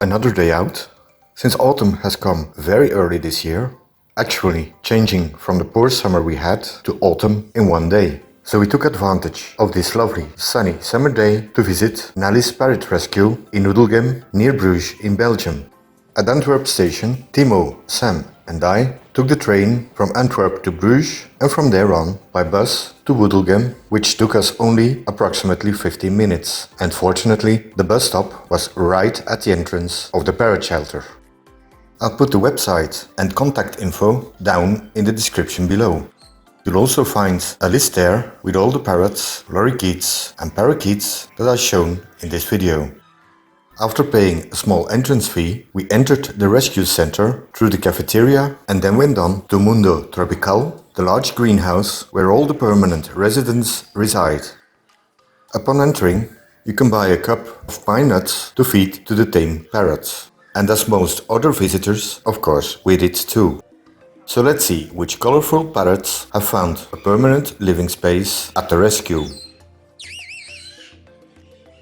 Another day out. Since autumn has come very early this year, actually changing from the poor summer we had to autumn in one day. So we took advantage of this lovely sunny summer day to visit Nally's parrot rescue in Oedelem near Bruges in Belgium. At Antwerp station, Timo, Sam and I took the train from Antwerp to Bruges and from there on by bus to Oedelem, which took us only approximately 15 minutes. And fortunately, the bus stop was right at the entrance of the parrot shelter. I'll put the website and contact info down in the description below. You'll also find a list there with all the parrots, lorikeets and parakeets that are shown in this video. After paying a small entrance fee, we entered the rescue center through the cafeteria and then went on to Mundo Tropical, the large greenhouse where all the permanent residents reside. Upon entering, you can buy a cup of pine nuts to feed to the tame parrots. And as most other visitors, of course, we did too. So let's see which colorful parrots have found a permanent living space at the rescue.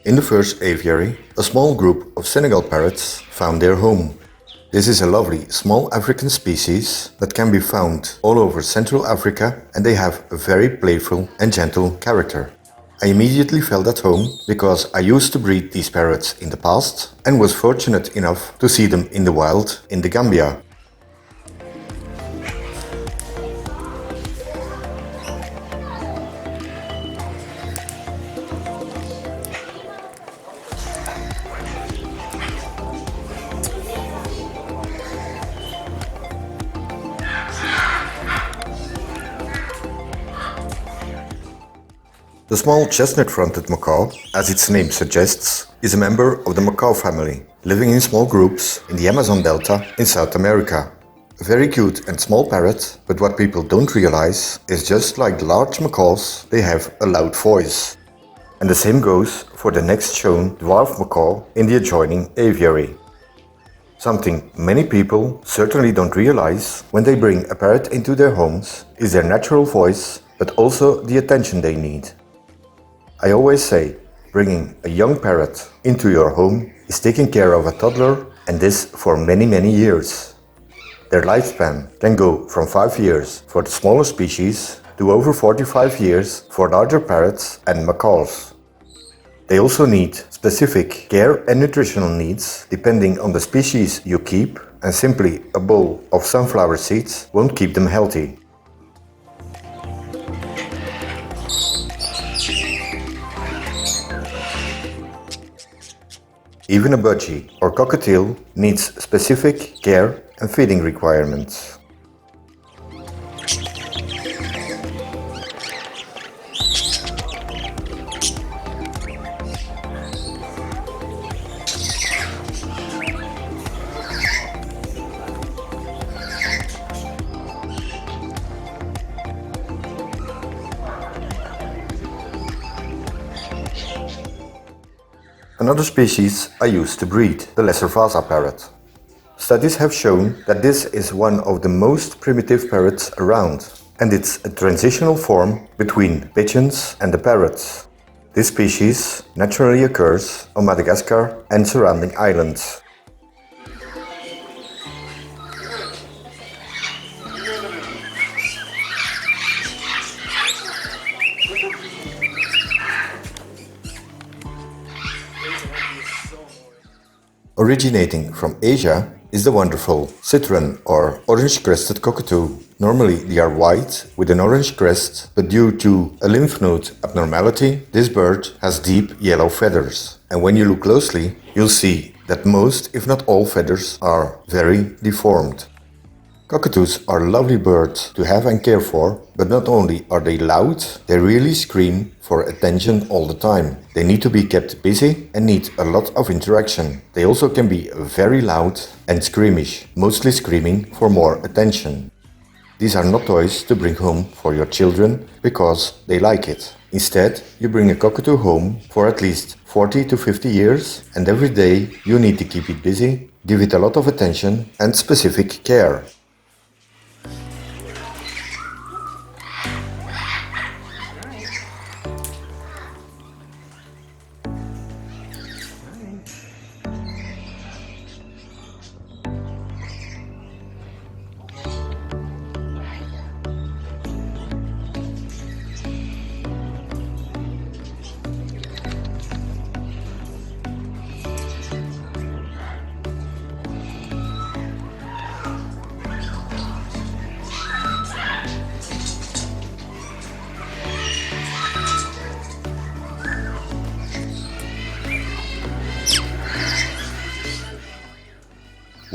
In the first aviary, a small group of Senegal parrots found their home. This is a lovely small African species that can be found all over Central Africa, and they have a very playful and gentle character. I immediately felt at home because I used to breed these parrots in the past and was fortunate enough to see them in the wild in the Gambia. The small chestnut-fronted macaw, as its name suggests, is a member of the macaw family, living in small groups in the Amazon Delta in South America. A very cute and small parrot, but what people don't realize is just like the large macaws, they have a loud voice. And the same goes for the next shown dwarf macaw in the adjoining aviary. Something many people certainly don't realize when they bring a parrot into their homes is their natural voice, but also the attention they need. I always say, bringing a young parrot into your home is taking care of a toddler, and this for many years. Their lifespan can go from 5 years for the smaller species to over 45 years for larger parrots and macaws. They also need specific care and nutritional needs depending on the species you keep, and simply a bowl of sunflower seeds won't keep them healthy. Even a budgie or cockatoo needs specific care and feeding requirements. Another species I used to breed, the lesser Vasa parrot. Studies have shown that this is one of the most primitive parrots around, and it's a transitional form between pigeons and the parrots. This species naturally occurs on Madagascar and surrounding islands. Originating from Asia is the wonderful citron or orange-crested cockatoo. Normally they are white with an orange crest, but due to a lymph node abnormality, this bird has deep yellow feathers. And when you look closely, you'll see that most, if not all, feathers are very deformed. Cockatoos are lovely birds to have and care for, but not only are they loud, they really scream for attention all the time. They need to be kept busy and need a lot of interaction. They also can be very loud and squeamish, mostly screaming for more attention. These are not toys to bring home for your children because they like it. Instead, you bring a cockatoo home for at least 40 to 50 years, and every day you need to keep it busy, give it a lot of attention and specific care.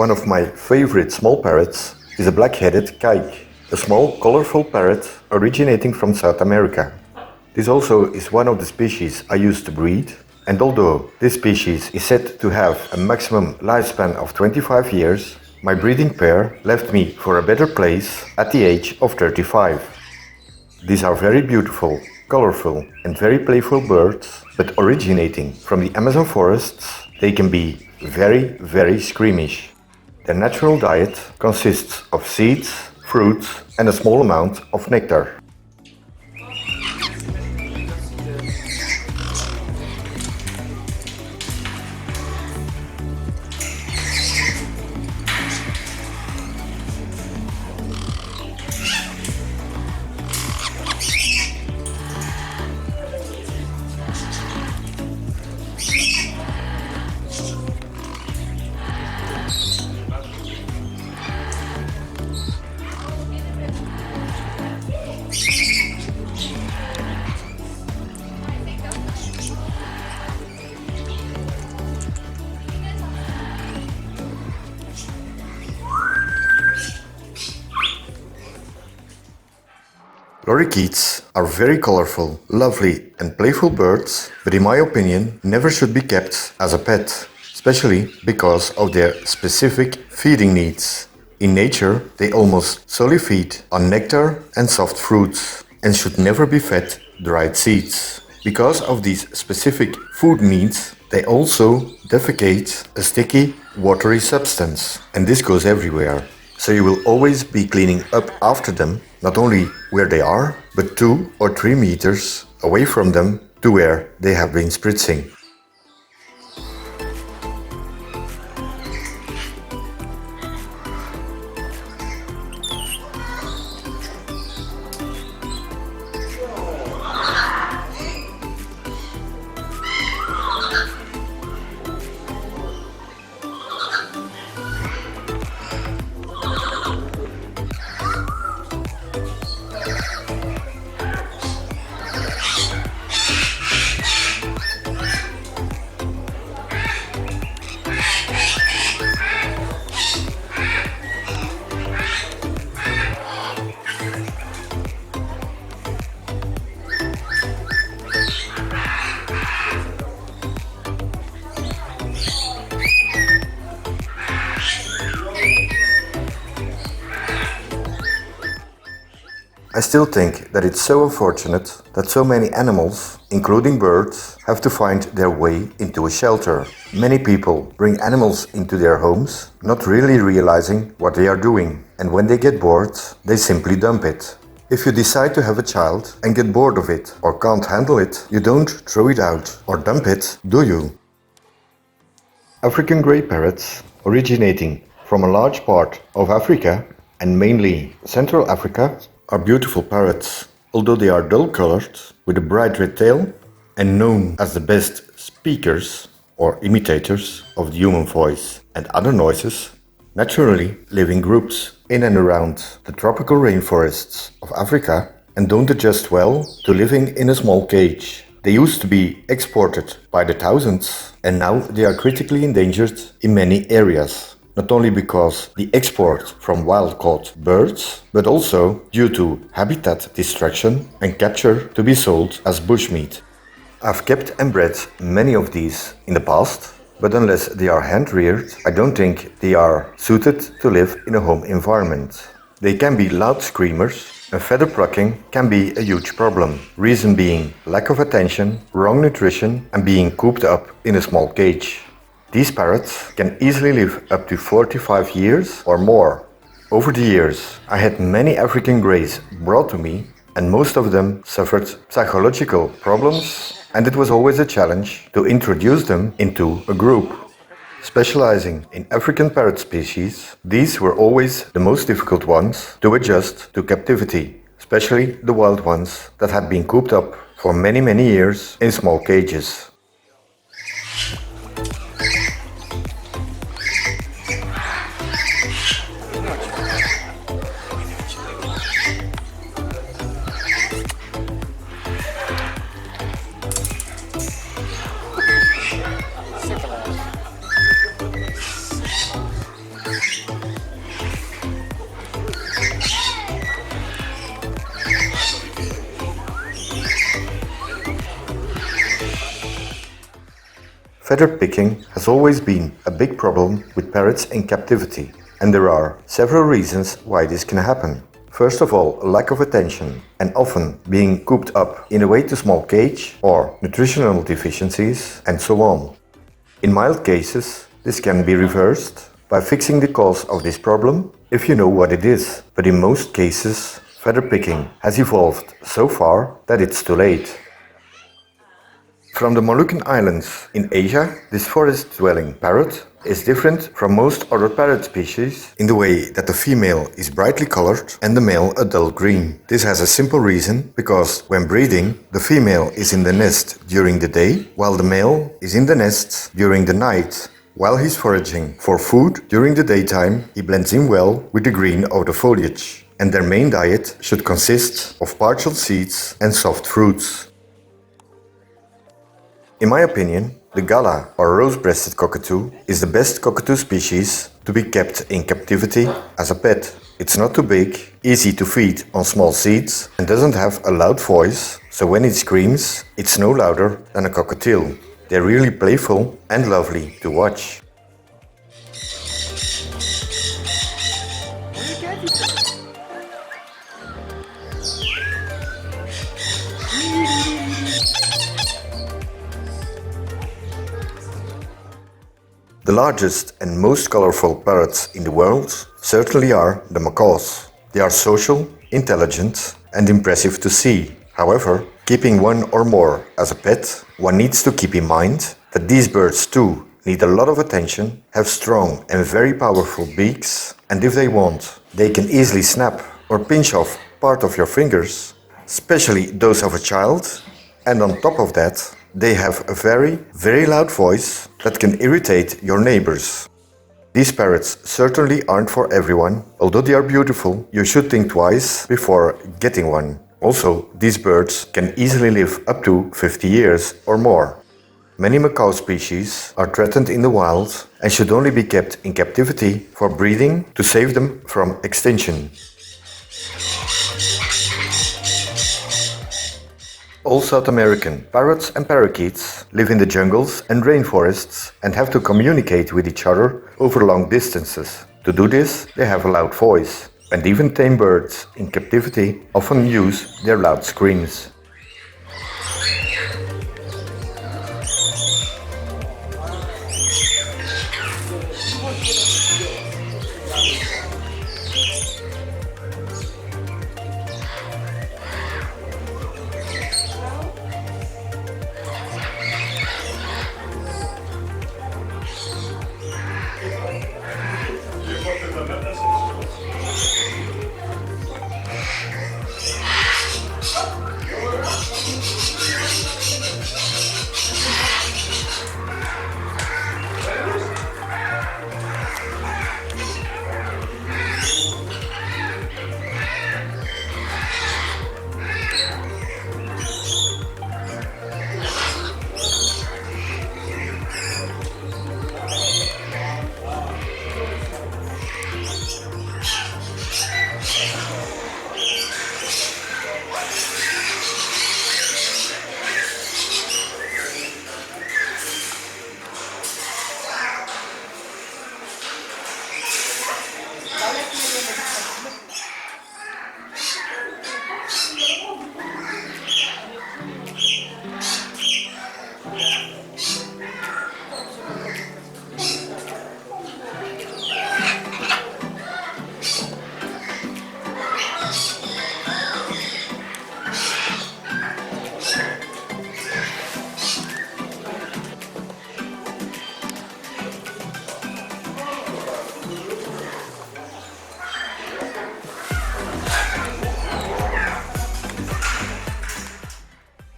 One of my favorite small parrots is a black-headed Caique, a small colorful parrot originating from South America. This also is one of the species I used to breed, and although this species is said to have a maximum lifespan of 25 years, my breeding pair left me for a better place at the age of 35. These are very beautiful, colorful and very playful birds, but originating from the Amazon forests, they can be very squeamish. Their natural diet consists of seeds, fruits and a small amount of nectar. Lorikeets are very colorful, lovely and playful birds, but in my opinion never should be kept as a pet, especially because of their specific feeding needs. In nature, they almost solely feed on nectar and soft fruits and should never be fed dried seeds. Because of these specific food needs, they also defecate a sticky, watery substance, and this goes everywhere. So you will always be cleaning up after them, not only where they are, but 2 or 3 meters away from them to where they have been spritzing. I still think that it's so unfortunate that so many animals, including birds, have to find their way into a shelter. Many people bring animals into their homes, not really realizing what they are doing, and when they get bored, they simply dump it. If you decide to have a child and get bored of it or can't handle it, you don't throw it out or dump it, do you? African grey parrots, originating from a large part of Africa and mainly Central Africa, are beautiful parrots, although they are dull-colored with a bright red tail and known as the best speakers or imitators of the human voice and other noises, naturally live in groups in and around the tropical rainforests of Africa and don't adjust well to living in a small cage. They used to be exported by the thousands and now they are critically endangered in many areas. Not only because the export from wild-caught birds, but also due to habitat destruction and capture to be sold as bushmeat. I've kept and bred many of these in the past, but unless they are hand-reared, I don't think they are suited to live in a home environment. They can be loud screamers, and feather plucking can be a huge problem. Reason being lack of attention, wrong nutrition, and being cooped up in a small cage. These parrots can easily live up to 45 years or more. Over the years, I had many African greys brought to me and most of them suffered psychological problems and it was always a challenge to introduce them into a group. Specializing in African parrot species, these were always the most difficult ones to adjust to captivity, especially the wild ones that had been cooped up for many years in small cages. Feather picking has always been a big problem with parrots in captivity, and there are several reasons why this can happen. First of all, a lack of attention, and often being cooped up in a way too small cage, or nutritional deficiencies, and so on. In mild cases, this can be reversed by fixing the cause of this problem if you know what it is, but in most cases, feather picking has evolved so far that it's too late. From the Moluccan Islands in Asia, this forest-dwelling parrot is different from most other parrot species in the way that the female is brightly colored and the male a dull green. This has a simple reason, because when breeding, the female is in the nest during the day, while the male is in the nest during the night. While he's foraging for food during the daytime, he blends in well with the green of the foliage, and their main diet should consist of partial seeds and soft fruits. In my opinion, the Gala or rose-breasted cockatoo is the best cockatoo species to be kept in captivity as a pet. It's not too big, easy to feed on small seeds, and doesn't have a loud voice, so when it screams, it's no louder than a cockatiel. They're really playful and lovely to watch. The largest and most colorful parrots in the world certainly are the macaws. They are social, intelligent, and impressive to see. However, keeping one or more as a pet, one needs to keep in mind that these birds too need a lot of attention, have strong and very powerful beaks, and if they want, they can easily snap or pinch off part of your fingers, especially those of a child, and on top of that, they have a very loud voice that can irritate your neighbors. These parrots certainly aren't for everyone. Although they are beautiful, you should think twice before getting one. Also, these birds can easily live up to 50 years or more. Many macaw species are threatened in the wild and should only be kept in captivity for breeding to save them from extinction. All South American parrots and parakeets live in the jungles and rainforests and have to communicate with each other over long distances. To do this, they have a loud voice, and even tame birds in captivity often use their loud screams.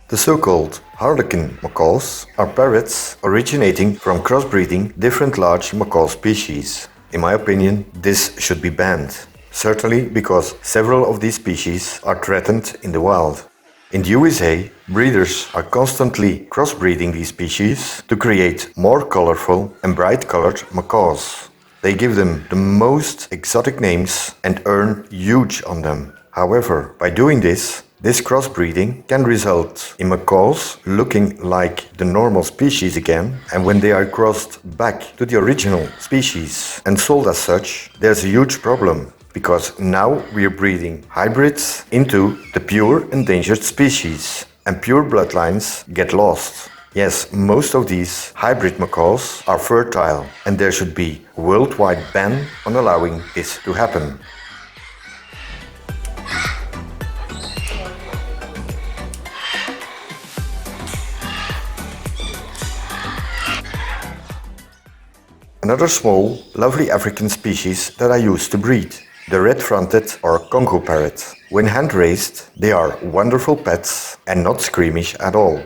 The so-called harlequin macaws are parrots originating from crossbreeding different large macaw species. In my opinion, this should be banned. Certainly because several of these species are threatened in the wild. In the USA, breeders are constantly crossbreeding these species to create more colorful and bright-colored macaws. They give them the most exotic names and earn huge on them. However, by doing this, This crossbreeding can result in macaws looking like the normal species again, and when they are crossed back to the original species and sold as such, there's a huge problem, because now we are breeding hybrids into the pure endangered species, and pure bloodlines get lost. Yes, most of these hybrid macaws are fertile, and there should be a worldwide ban on allowing this to happen. Another small, lovely African species that I used to breed, the red-fronted or Congo parrot. When hand-raised, they are wonderful pets and not squeamish at all.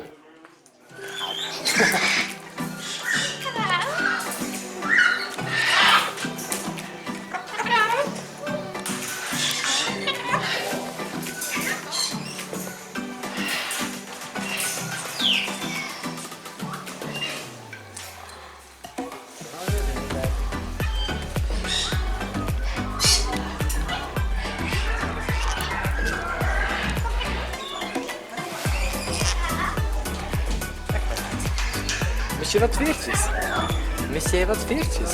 Mis je wat veertjes? Mis jij wat veertjes?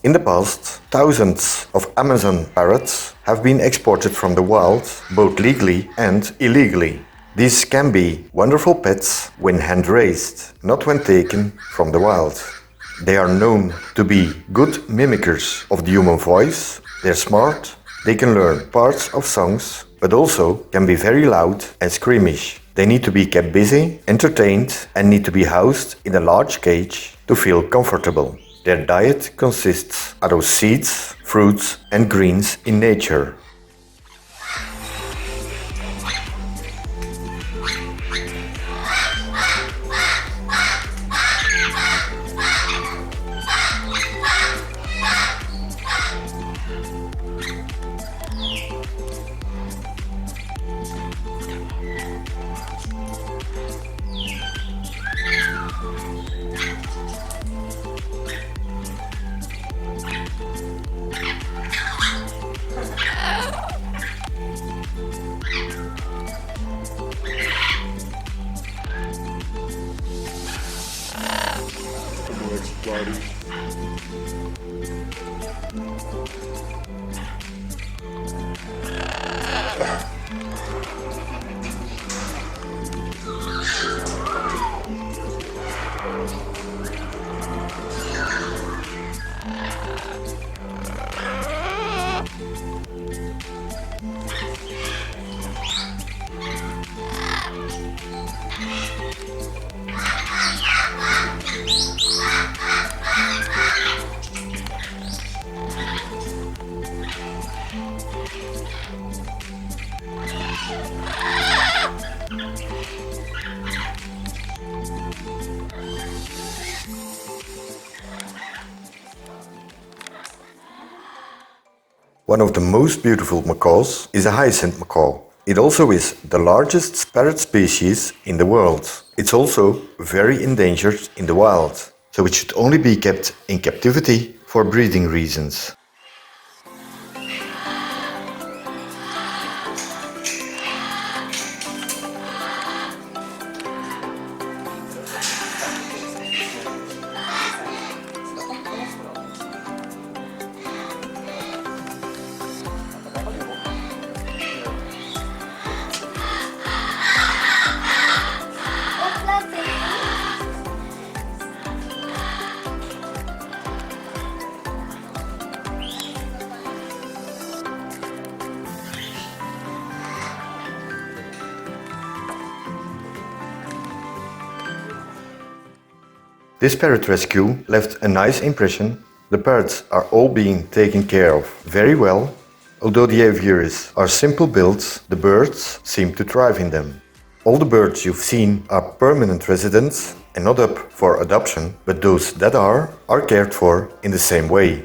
In the past, thousands of Amazon parrots have been exported from the wild, both legally and illegally. These can be wonderful pets when hand-raised, not when taken from the wild. They are known to be good mimickers of the human voice, they're smart, they can learn parts of songs, but also can be very loud and squeamish. They need to be kept busy, entertained, and need to be housed in a large cage to feel comfortable. Their diet consists of seeds, fruits, and greens in nature. One of the most beautiful macaws is a hyacinth macaw. It also is the largest parrot species in the world. It's also very endangered in the wild, so it should only be kept in captivity for breeding reasons. This parrot rescue left a nice impression. The parrots are all being taken care of very well. Although the aviaries are simple builds, the birds seem to thrive in them. All the birds you've seen are permanent residents and not up for adoption, but those that are cared for in the same way.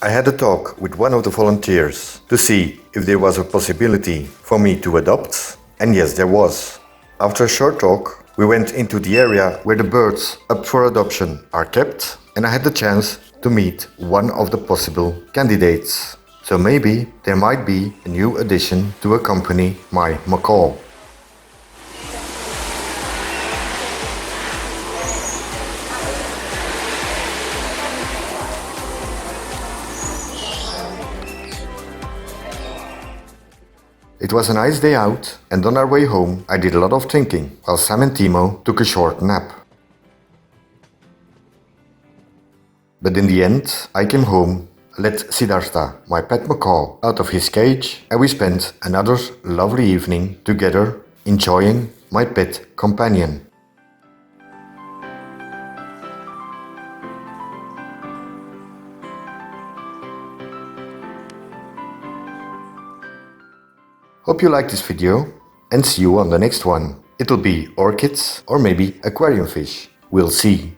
I had a talk with one of the volunteers to see if there was a possibility for me to adopt, and yes, there was. After a short talk, we went into the area where the birds up for adoption are kept, and I had the chance to meet one of the possible candidates. So maybe there might be a new addition to accompany my macaw. It was a nice day out, and on our way home I did a lot of thinking, while Sam and Timo took a short nap. But in the end, I came home, let Siddhartha, my pet macaw, out of his cage, and we spent another lovely evening together, enjoying my pet companion. Hope you liked this video, and see you on the next one. It'll be orchids or maybe aquarium fish. We'll see.